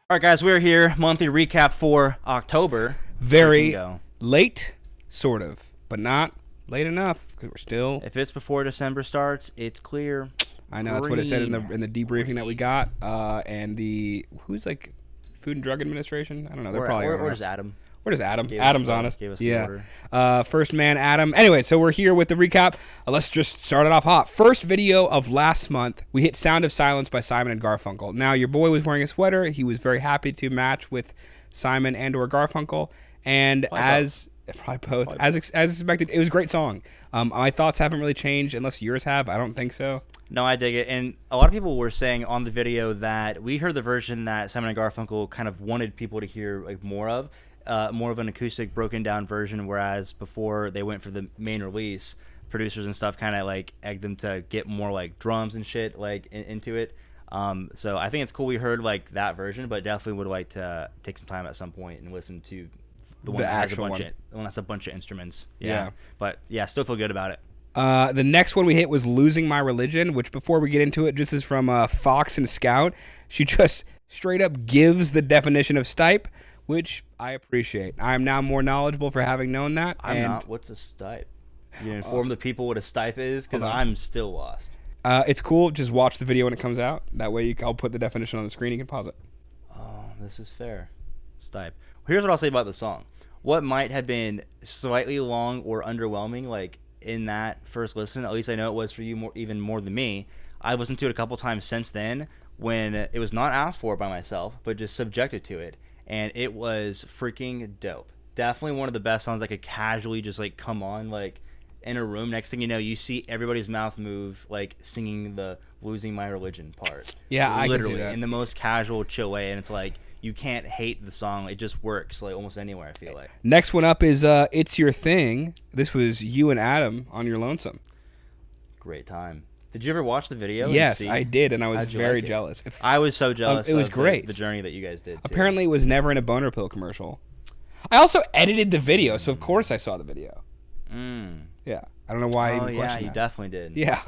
All right, guys, we're here. Monthly recap for October. Very late, sort of, but not late enough because we're still. If it's before December starts, it's clear. I know that's what it said in the debriefing that we got, and who's like Food and Drug Administration. I don't know. They're probably or just Adam. Where does Adam? Adam's on us. Gave us the order. First man, Adam. Anyway, so we're here with the recap. Let's just start it off hot. First video of last month, we hit Sound of Silence by Simon and Garfunkel. Now, your boy was wearing a sweater. He was very happy to match with Simon and or Garfunkel. And probably both. As expected, it was a great song. My thoughts haven't really changed unless yours have. I don't think so. No, I dig it. And a lot of people were saying on the video that we heard the version that Simon and Garfunkel kind of wanted people to hear like more of an acoustic broken down version, whereas before they went for the main release, producers and stuff kind of like egged them to get more like drums and shit like into it. So I think it's cool we heard like that version, but definitely would like to take some time at some point and listen to the one that has a bunch of instruments. Yeah. But yeah, still feel good about it. The next one we hit was Losing My Religion, which before we get into it, just is from Fox and Scout. She just straight up gives the definition of stipe, which I appreciate. I am now more knowledgeable for having known that. I'm not. What's a stipe? You inform the people what a stipe is, because I'm still lost. It's cool. Just watch the video when it comes out. That way I'll put the definition on the screen. You can pause it. Oh, this is fair. Stipe. Here's what I'll say about the song. What might have been slightly long or underwhelming, like in that first listen, at least I know it was for you even more than me. I've listened to it a couple times since then when it was not asked for by myself, but just subjected to it. And it was freaking dope. Definitely one of the best songs that could casually just like come on like in a room. Next thing you know, you see everybody's mouth move like singing the Losing My Religion part. Yeah, I literally can see that. In the most casual, chill way. And it's like you can't hate the song. It just works like almost anywhere, I feel like. Next one up is It's Your Thing. This was you and Adam on your lonesome. Great time. Did you ever watch the video? Yes, I did, and I was very jealous. I was so jealous. It was great. The journey that you guys did. Apparently, it was never in a boner pill commercial. I also edited the video, so of course I saw the video. Yeah, I don't know why I even questioned you definitely did. Yeah.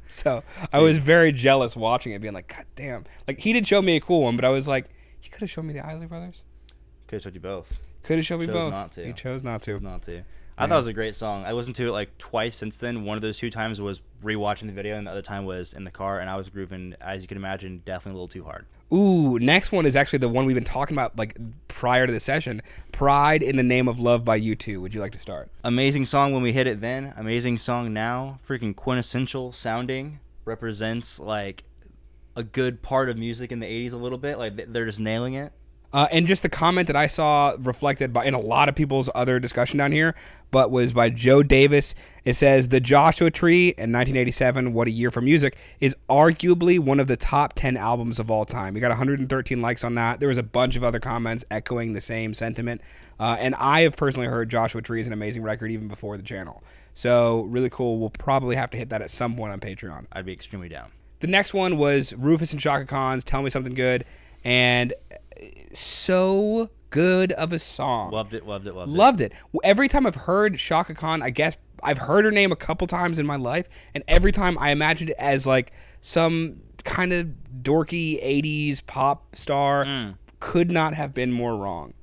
So I was very jealous watching it, being like, God damn. Like, he did show me a cool one, but I was like, you could have shown me the Isley Brothers. Could have showed you both. Could have shown me both. Not to. He chose not to. I thought it was a great song. I listened to it like twice since then. One of those 2 times was rewatching the video, and the other time was in the car, and I was grooving, as you can imagine, definitely a little too hard. Ooh, next one is actually the one we've been talking about like prior to the session. Pride in the Name of Love by U2. Would you like to start? Amazing song when we hit it then. Amazing song now. Freaking quintessential sounding. Represents like a good part of music in the 80s a little bit. Like they're just nailing it. And just the comment that I saw reflected in a lot of people's other discussion down here, but was by Joe Davis. It says, The Joshua Tree in 1987, What a Year for Music, is arguably one of the top 10 albums of all time. We got 113 likes on that. There was a bunch of other comments echoing the same sentiment. And I have personally heard Joshua Tree is an amazing record even before the channel. So really cool. We'll probably have to hit that at some point on Patreon. I'd be extremely down. The next one was Rufus and Shaka Khan's Tell Me Something Good. And so good of a song. Loved it. Every time I've heard Shaka Khan, I guess I've heard her name a couple times in my life, and every time I imagined it as like some kind of dorky 80s pop star. Could not have been more wrong.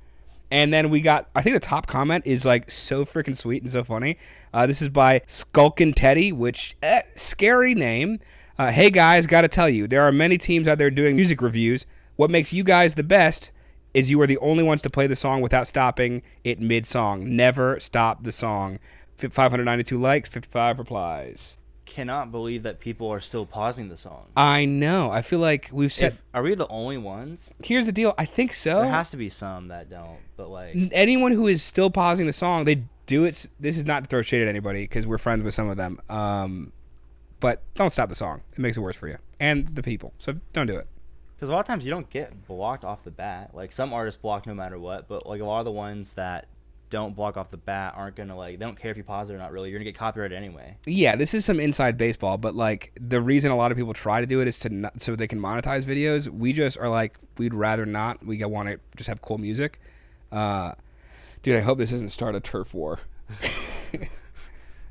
And then we got, I think the top comment is like so freaking sweet and so funny. This is by Skulkin' Teddy, which, scary name. Hey guys, gotta tell you, there are many teams out there doing music reviews. What makes you guys the best is you are the only ones to play the song without stopping it mid-song. Never stop the song. 592 likes, 55 replies. Cannot believe that people are still pausing the song. I know. I feel like we've said... Are we the only ones? Here's the deal. I think so. There has to be some that don't, but like... Anyone who is still pausing the song, they do it... This is not to throw shade at anybody, because we're friends with some of them. But don't stop the song. It makes it worse for you. And the people. So don't do it. Because a lot of times you don't get blocked off the bat. Like, some artists block no matter what, but like a lot of the ones that don't block off the bat aren't going to, like, they don't care if you pause it or not, really. You're going to get copyrighted anyway. Yeah, this is some inside baseball, but like the reason a lot of people try to do it is to not, so they can monetize videos. We just are like, we'd rather not. We want to just have cool music. Dude, I hope this doesn't start a turf war.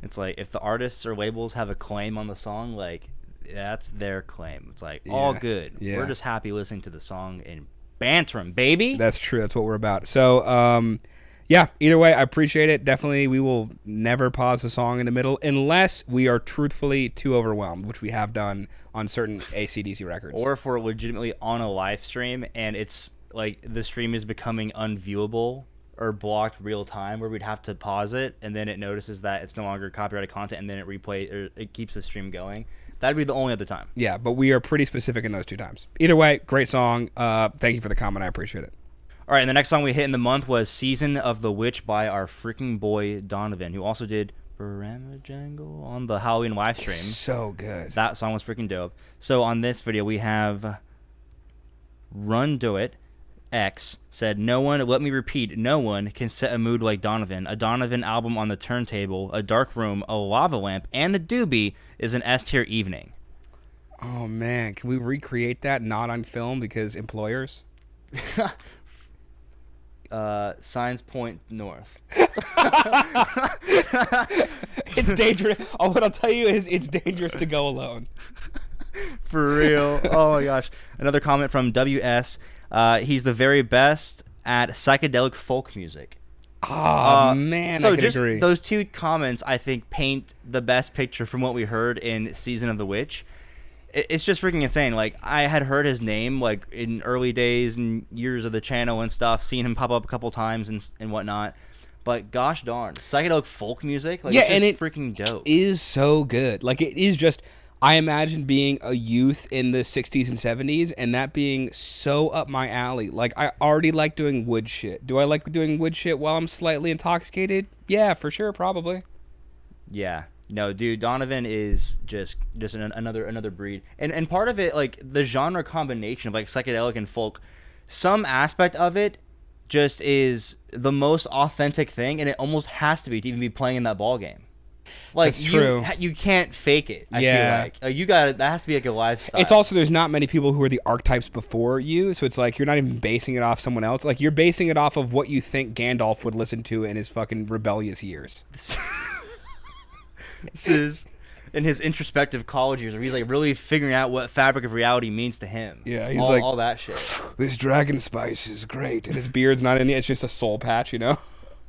It's like, if the artists or labels have a claim on the song, like, that's their claim. It's like, all good. Yeah. We're just happy listening to the song, and bantering, baby. That's true. That's what we're about. So, yeah, either way, I appreciate it. Definitely, we will never pause the song in the middle unless we are truthfully too overwhelmed, which we have done on certain ACDC records. Or if we're legitimately on a live stream and it's like the stream is becoming unviewable or blocked real time, where we'd have to pause it and then it notices that it's no longer copyrighted content and then it replays or it keeps the stream going. That'd be the only other time. Yeah, but we are pretty specific in those 2 times. Either way, great song. Thank you for the comment. I appreciate it. All right, and the next song we hit in the month was Season of the Witch by our freaking boy Donovan, who also did Jangle on the Halloween live stream. So good. That song was freaking dope. So on this video, we have Run Do It X said, "No one, let me repeat, no one can set a mood like Donovan. A Donovan album on the turntable, a dark room, a lava lamp, and a doobie is an S-tier evening." Oh, man. Can we recreate that not on film because employers? Signs point north. It's dangerous. Oh, what I'll tell you is it's dangerous to go alone. For real. Oh my gosh. Another comment from WS. He's the very best at psychedelic folk music. Oh, man. So I can just agree. those 2 comments, I think, paint the best picture from what we heard in Season of the Witch. It's just freaking insane. Like, I had heard his name like in early days and years of the channel and stuff, seen him pop up a couple times and whatnot. But gosh darn, psychedelic folk music, like, yeah, it's just and it freaking dope. Is so good. Like, it is just. I imagine being a youth in the 60s and 70s and that being so up my alley. Like, I already like doing wood shit. Do I like doing wood shit while I'm slightly intoxicated? Yeah, for sure, probably. Yeah. No, dude, Donovan is just another breed. And part of it, like, the genre combination of, like, psychedelic and folk, some aspect of it just is the most authentic thing, and it almost has to be to even be playing in that ball game. Like, that's true. You can't fake it, I feel like. You got that has to be, like, a lifestyle. It's also, there's not many people who are the archetypes before you, so it's like you're not even basing it off someone else. Like, you're basing it off of what you think Gandalf would listen to in his fucking rebellious years. This is in his introspective college years where he's like really figuring out what fabric of reality means to him. Yeah, he's all that shit. This dragon spice is great, and his beard's not in it. It's just a soul patch, you know.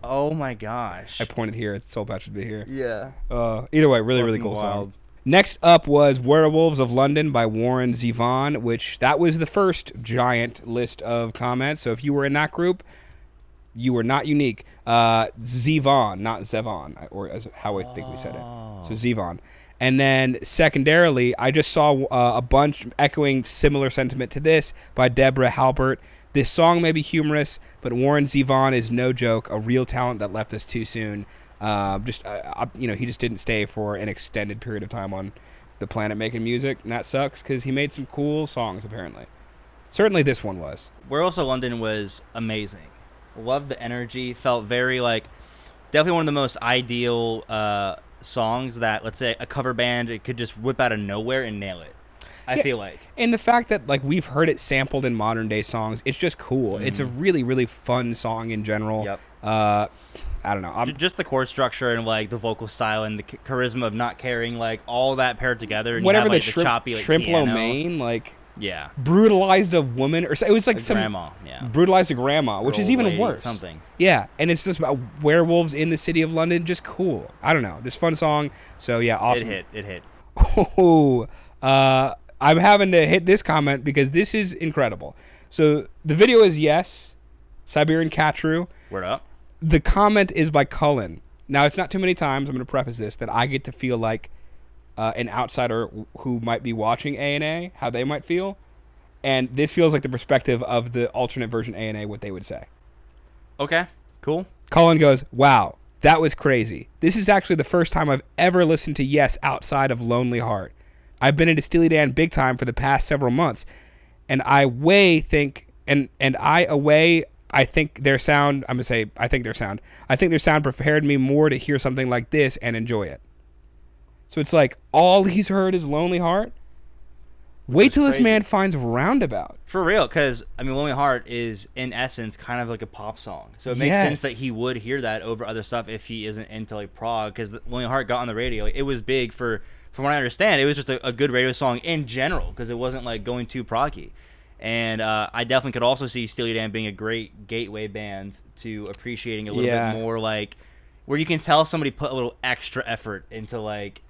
Oh my gosh! I pointed here. Its soul patch would be here. Yeah. Either way, really cool song. Next up was Werewolves of London by Warren Zevon, which that was the first giant list of comments. So if you were in that group, you were not unique. Zevon, not Zevon, or as how I think we said it. So Zevon. And then secondarily, I just saw a bunch echoing similar sentiment to this by Deborah Halbert. This song may be humorous, but Warren Zevon is no joke, a real talent that left us too soon. He just didn't stay for an extended period of time on the planet making music, and that sucks because he made some cool songs, apparently. Certainly this one was. Werewolves of London was amazing. Loved the energy. Felt very, like, definitely one of the most ideal songs that, let's say, a cover band, it could just whip out of nowhere and nail it. I feel like. And the fact that, like, we've heard it sampled in modern day songs, it's just cool. It's a really, really fun song in general. Yep. I don't know. Just the chord structure and, like, the vocal style and the charisma of not caring, like, all that paired together. And whatever you have, like, the choppy, like, shrimp lo piano. mein, like, yeah, brutalized a woman, or it was like some grandma, yeah, brutalized a grandma, which is even worse. Something. Yeah, and it's just about werewolves in the city of London. Just cool. I don't know, just fun song. So yeah, awesome. It hit. Oh, I'm having to hit this comment because this is incredible. So the video is Yes, Siberian Catru. Word up. The comment is by Cullen. Now, it's not too many times, I'm going to preface this, that I get to feel like an outsider who might be watching A&A, how they might feel. And this feels like the perspective of the alternate version A&A, what they would say. Okay, cool. Cullen goes, wow, that was crazy. This is actually the first time I've ever listened to Yes outside of Lonely Heart. I've been into Steely Dan big time for the past several months. And I think their sound prepared me more to hear something like this and enjoy it. So it's like, all he's heard is Lonely Heart? Wait till this man finds Roundabout. For real, because, I mean, Lonely Heart is, in essence, kind of like a pop song. So it makes sense that he would hear that over other stuff if he isn't into, like, prog, because Lonely Heart got on the radio. It was big from what I understand, it was just a good radio song in general, because it wasn't, like, going too proggy. And I definitely could also see Steely Dan being a great gateway band to appreciating a little bit more, like, where you can tell somebody put a little extra effort into, like,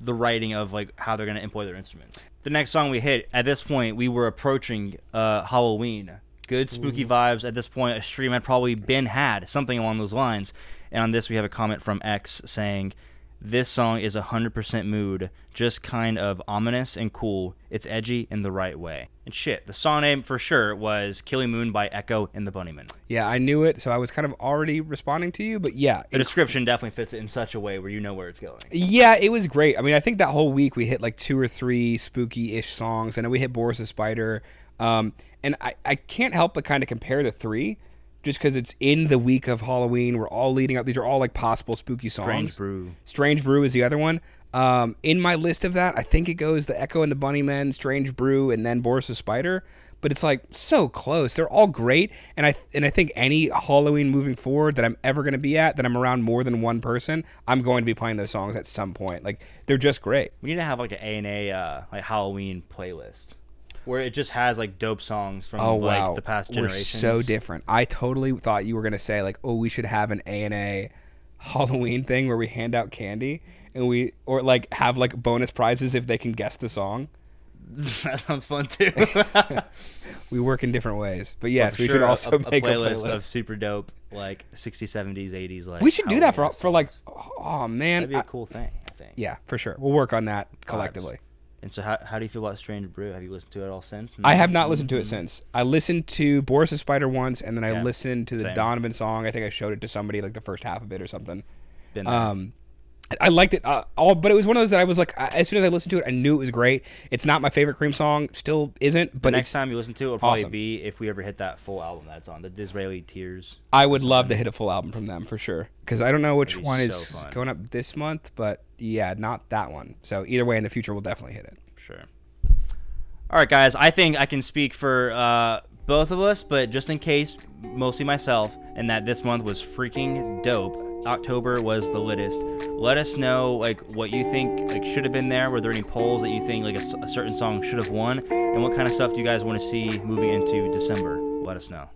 the writing of, like, how they're going to employ their instruments. The next song we hit, at this point, we were approaching Halloween. Good spooky vibes. At this point, a stream had probably been had, something along those lines. And on this, we have a comment from X saying, this song is 100% mood, just kind of ominous and cool. It's edgy in the right way. And shit, the song name for sure was Killing Moon by Echo and the Bunnymen. Yeah, I knew it, so I was kind of already responding to you, but yeah. The description definitely fits it in such a way where you know where it's going. Yeah, it was great. I mean, I think that whole week we hit like 2 or 3 spooky-ish songs. I know we hit Boris the Spider. And I can't help but kind of compare the 3 just because it's in the week of Halloween. We're all leading up. These are all like possible spooky songs. Strange Brew. Strange Brew is the other one. In my list of that, I think it goes The Echo and the Bunnymen, Strange Brew, and then Boris the Spider. But it's like so close. They're all great. And I think any Halloween moving forward that I'm ever going to be at, that I'm around more than one person, I'm going to be playing those songs at some point. Like, they're just great. We need to have like an A&A like Halloween playlist, where it just has like dope songs from like the past generations. We're so different. I totally thought you were gonna say like, oh, we should have an A&A Halloween thing where we hand out candy and or like have like bonus prizes if they can guess the song. That sounds fun too. We work in different ways, but yes, we sure should also make a playlist of super dope like 60s, 70s, 80s. Like we should do that Halloween for like. Oh man, that'd be a cool thing. I think. Yeah, for sure. We'll work on that collectively. And so how do you feel about Strange Brew? Have you listened to it all since? I have not listened to it since. I listened to Boris the Spider once, and then I listened to the Donovan song. I think I showed it to somebody, like the first half of it or something. I liked it but it was one of those that I was like, as soon as I listened to it, I knew it was great. It's not my favorite Cream song, still isn't. But the next time you listen to it will probably awesome. be if we ever hit that full album that's on, the Disraeli Tears. I would love to hit a full album from them for sure, because I don't know which one is so going up this month, but yeah, not that one. So either way, in the future, we'll definitely hit it. Sure. All right, guys. I think I can speak for both of us, but just in case, mostly myself, and that this month was freaking dope. October was the littest. Let us know like what you think like should have been there. Were there any polls that you think like a certain song should have won? And what kind of stuff do you guys want to see moving into December? Let us know.